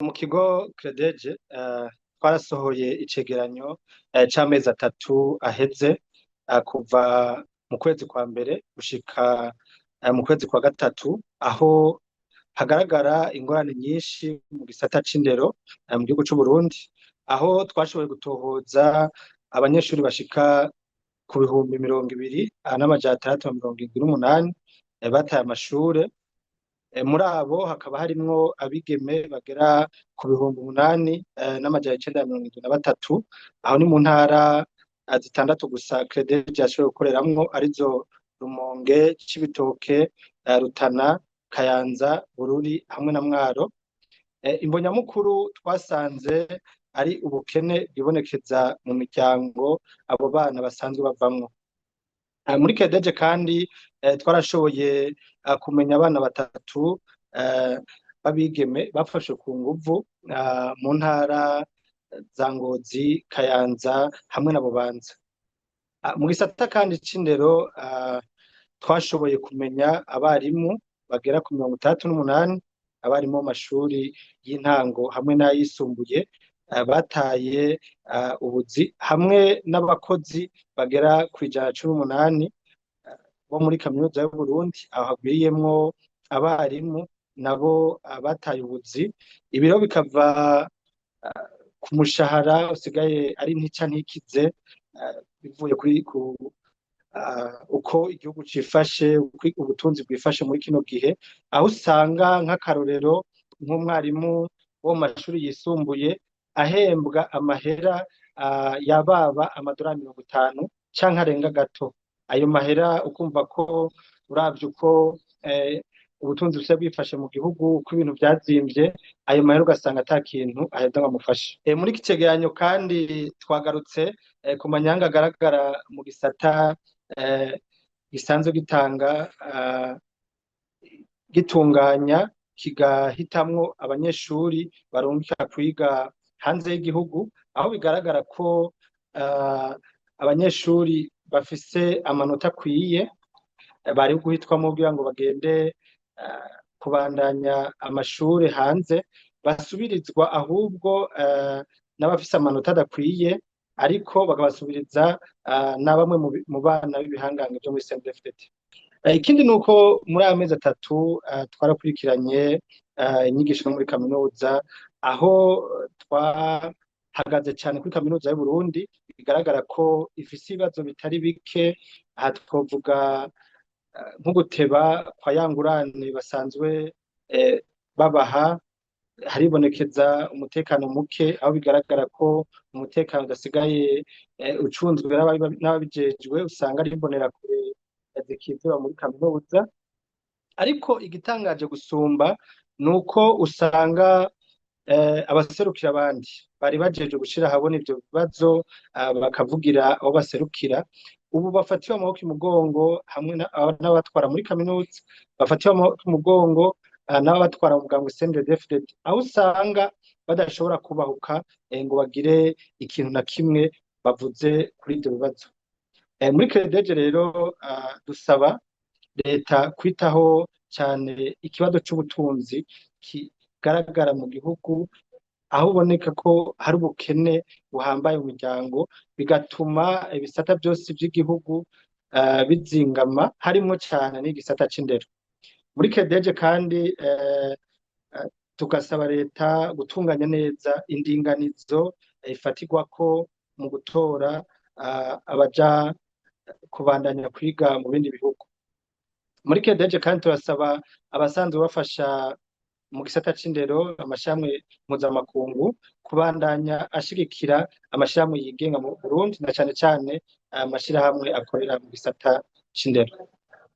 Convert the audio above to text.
Mu kigo Credeje twarasohoye icegeranyo c'amezi 3 aheze kuva mu kwezi kwa mbere gushika mu kwezi kwa gatatu, aho hagaragara ingorane nyinshi mu gisata c'indero mu gihugu c'Uburundi, aho twashoboye gutohoza abanyeshuri bashika ku bihumbi 20,678 bataye amashure. Muri abo hakaba harimwo abigeme bagera ku bihumbi 8,973, aho ni mu ntara zitandatu gusa Credeje yashoboye gukoreramwo arizo Rumonge, Cibitoke, Rutana, Kayanza, Bururi hamwe na Mwaro. Imvo nyamukuru twasanze ari ubukene bwibonekeza mu miryango abo bana basanzwe bavamwo. Muri Credeje kandi twarashoboye kumenya abana 3 babigeme bafashwe ku nguvu mu ntara za Ngozi, Kayanza hamwe na Bubanza. Mu gisata kandi c'indero twashoboye kumenya abarimu bagera ku 68, abarimu mu mashuri y'intango hamwe n'ayisumbuye bataye ubuzi, hamwe n'abakozi bagera ku 118 bo muri kaminuza y'Uburundi, aho hagwiriyemwo abarimu nabo bataye ubuzi. Ibiro bikava ku mushahara usigaye ari ntica ntikize, bivuye kuri uko igihugu cifashe, ubutunzi bwifashe muri kino gihe, aho usanga nk'akarorero nk'umwarimu wo mu mashuri yisumbuye ahembwa amahera yababa amadolari 50 canke arenga gato. Ayo mahera ukumva ko uravye uko ubutunzi busa bwifashe mu gihugu, uko ibintu vyazimvye, ayo mahera ugasanga ata kintu aheza ngo amufashe. Muri iki cegeranyo kandi twagarutse ku manyanga agaragara mu gisata gisanzwe gitunganya kigahitamwo abanyeshuri barungika kwiga hanze y'igihugu, aho bigaragara ko abanyeshuri bafise amanota akwiye bari guhitwamo kugira ngo bagende kubandanya amashure hanze, basubirizwa ahubwo n'abafise amanota adakwiye, ariko bakabasubiriza na bamwe mu bana b'ibihangange vyo muri CNDD-FDD. Ikindi nuko muri aya mezi 3 twarakurikiranye inyigisho muri kaminuza, aho twahagaze cane kuri kaminuza y'Uburundi, bigaragara ko ifise ibibazo bitari bike. Aha twovuga nko guteba kwa yangurane basanzwe babaha, haribonekeza umutekano muke, aho bigaragara ko umutekano udasigaye ucunzwe n'ababijejwe, usanga ari imbonerakure zikizura muri kaminuza. Ariko igitangaje gusumba nuko usanga abaserukira abandi bari bajeje gushira ahabona ivyo bibazo, bakavugira abo baserukira, ubu bafatiwe amaboko imugongo hamwe n'abatwara muri kaminuza, bafatiwe amaboko imugongo n'abatwara mu bwambwe CNDD-FDD, aho usanga badashobora kubahuka ngo bagire ikintu na kimwe bavuze kuri ivyo bibazo. Muri Credeje rero dusaba leta kwitaho cyane ikibazo c'ubutunzi kigaragara mu gihugu, aho uboneka ko hari ubukene buhambaye mu miryango, bigatuma ibisata byose by'igihugu bizingama, harimwo cyane n'igisata c'indero. Muri Credeje kandi tugasaba leta gutunganya neza indinganizo ifatirwako mu gutora abaja kubandanya kwiga mu bindi bihugu. Muri Credeje kandi turasaba abasanzwe bafasha mu gisata c'indero, amashirahamwe mpuzamakungu, kubandanya ashigikira amashirahamwe yigenga mu Burundi, na cane cane amashirahamwe akorera mu gisata c'indero.